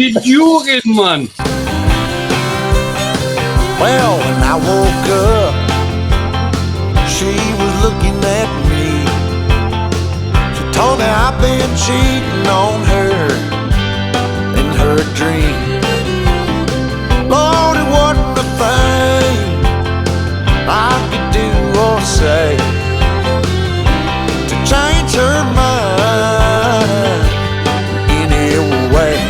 Did Jürgen, Mann. Well, when I woke up, she was looking at me. She told me I've been cheating on her in her dream. Lord, it wasn't a thing I could do or say to change her mind any way.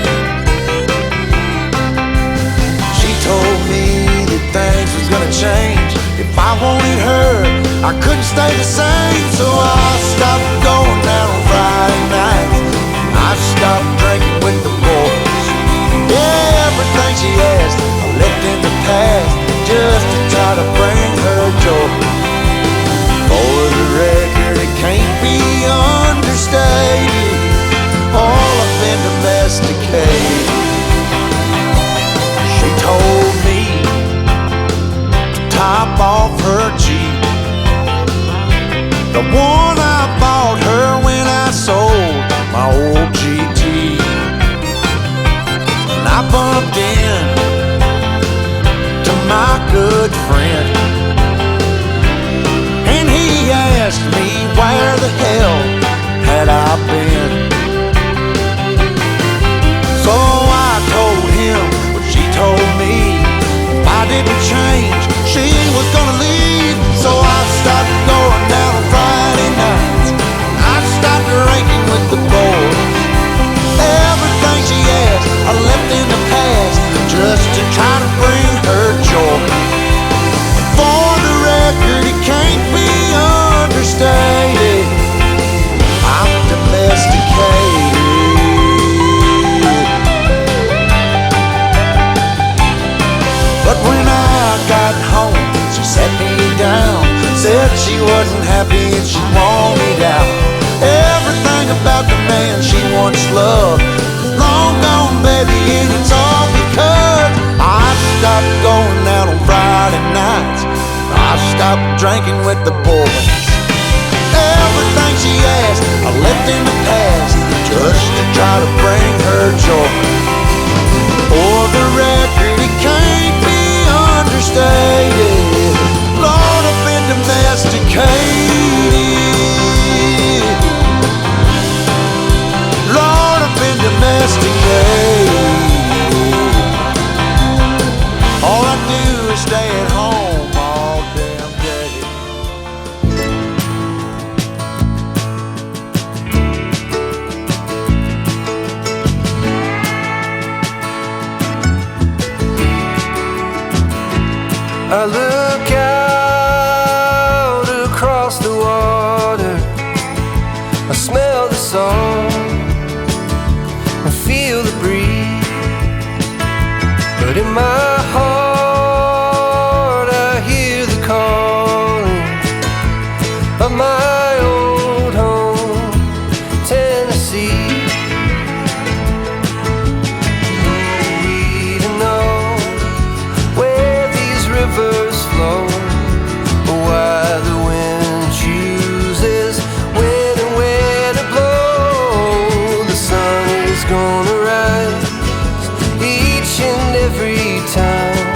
She told me that things was gonna change. If I wanted her, I couldn't stay the same. So I stopped going out on Friday nights. I stopped drinking with the boys. Yeah, everything she asked I left in the past, just to try to bring her joy. For the record, it can't be understated, all I've been domesticated. She told me to top off her Jeep, the one I bought her when I sold my old GT. And I bumped in to my good friend, and he asked me where the hell had I been. So I told him what she told me. If I didn't change, she was gonna leave. So I stopped going down on Friday nights. I stopped drinking with the boys. Everything she asked I left in the past, just to try to bring her joy. For the record, it can't be understated, I'm domesticated. But when I got home, she sat me down, said she wasn't happy and she wanted out. Everything about the man she once loved is long gone, baby, and it's all because I stopped going out on Friday nights. I stopped drinking with the boys. Everything she asked I left in the past, just to try to bring her joy. For the record, it can't be understated, Lord, I've been domesticated. Lord, I've been domesticated. All I do is stay at home all damn day. I look out across the water, I smell the salt, I feel the breeze, but in my heart I hear the calling of my old home, Tennessee. We don't know where these rivers flow, or why the wind chooses when and where to blow. The sun is gonna rise each and every time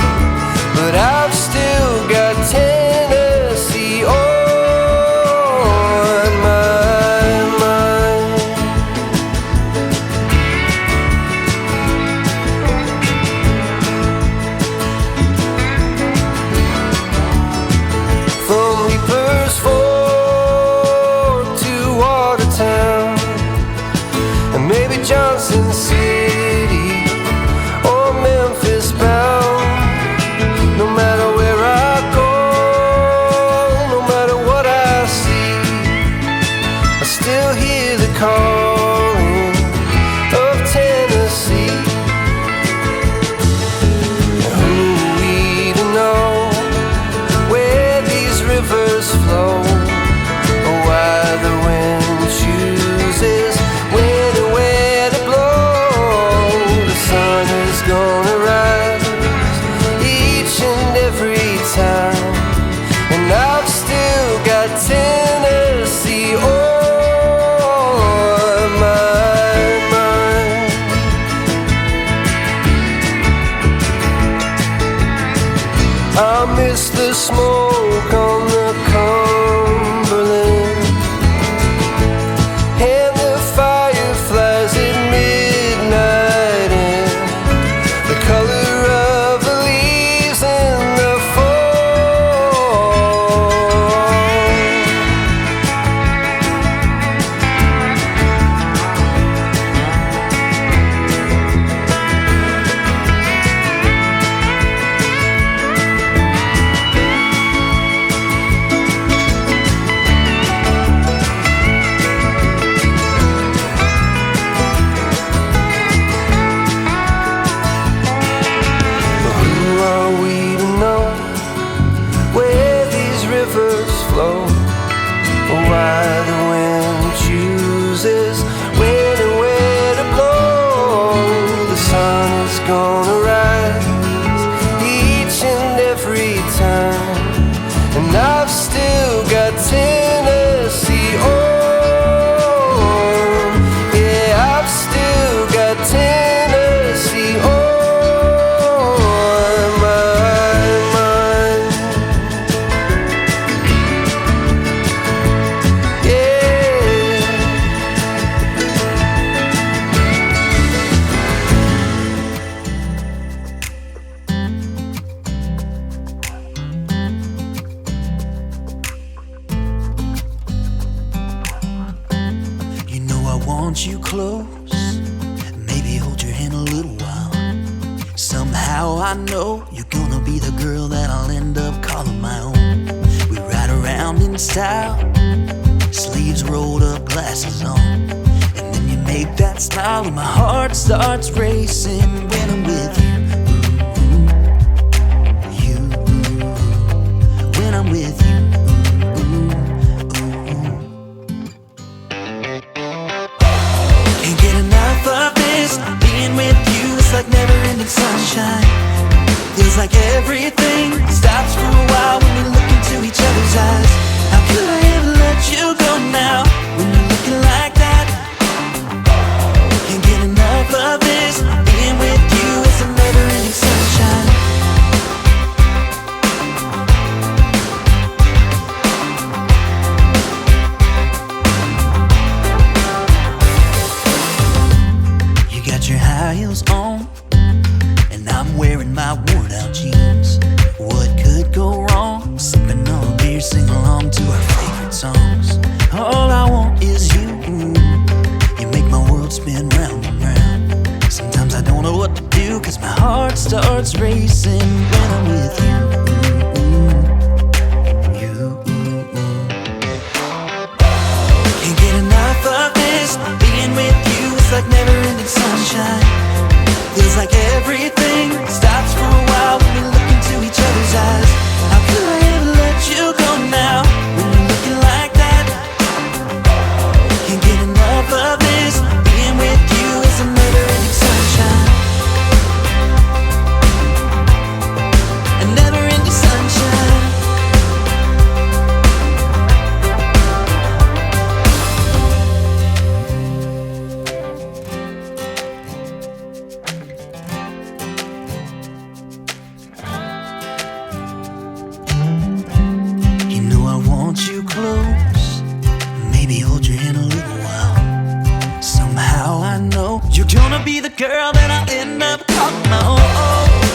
want you close, maybe hold your hand a little while. Somehow I know you're gonna be the girl that I'll end up calling my own. We ride around in style, sleeves rolled up, glasses on, and then you make that smile and my heart starts racing when I'm with you. When I'm with you. Can't get enough of this, being with you is like never-ending sunshine. Feels like everything stops for a while when we look into each other's eyes. How could I ever let you go now when you're looking like that? Can't get enough of this, being with you is a never-ending sunshine. You got your high heels on, and I'm wearing my worn-out jeans. What could go wrong? Sipping on a beer, sing along to our favorite songs. All I want is you. You make my world spin round and round. Sometimes I don't know what to do, 'cause my heart starts racing when I'm with you. Can't get enough of this, being with you is like never-ending sunshine. Feels like everything stops for a while when we look into each other's eyes. How could I ever let you go now when you're looking like that? Can't get enough of this, being with you is a never-ending sunshine. A never-ending sunshine. You know I want you close, maybe hold your hand a little while. Somehow I know you're gonna be the girl that I'll end up calling my own.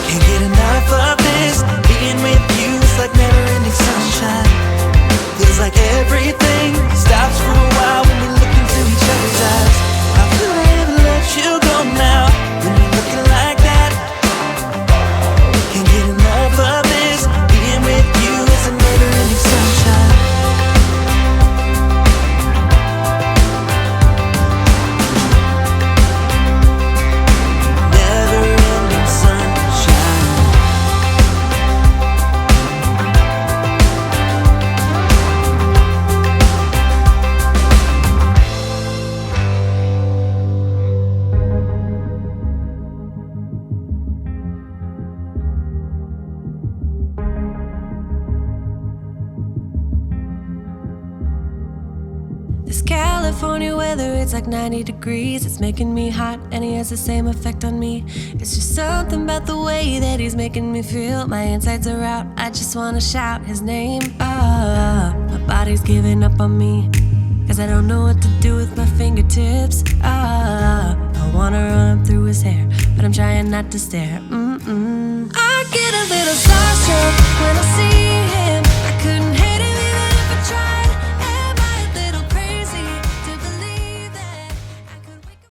Can't get enough of this, being with you is like never-ending sunshine. Feels like everything stops for a while when we look into each other's eyes. How could I ever let you go now when you're looking like that? Can't get enough of this, being with you is a never-ending sunshine. Never-ending sunshine. This California weather, it's like 90 degrees. It's making me hot and he has the same effect on me. It's just something about the way that he's making me feel. My insides are out, I just wanna shout his name. My body's giving up on me, 'cause I don't know what to do with my fingertips. I wanna run up through his hair, but I'm trying not to stare. I get a little starstruck when I see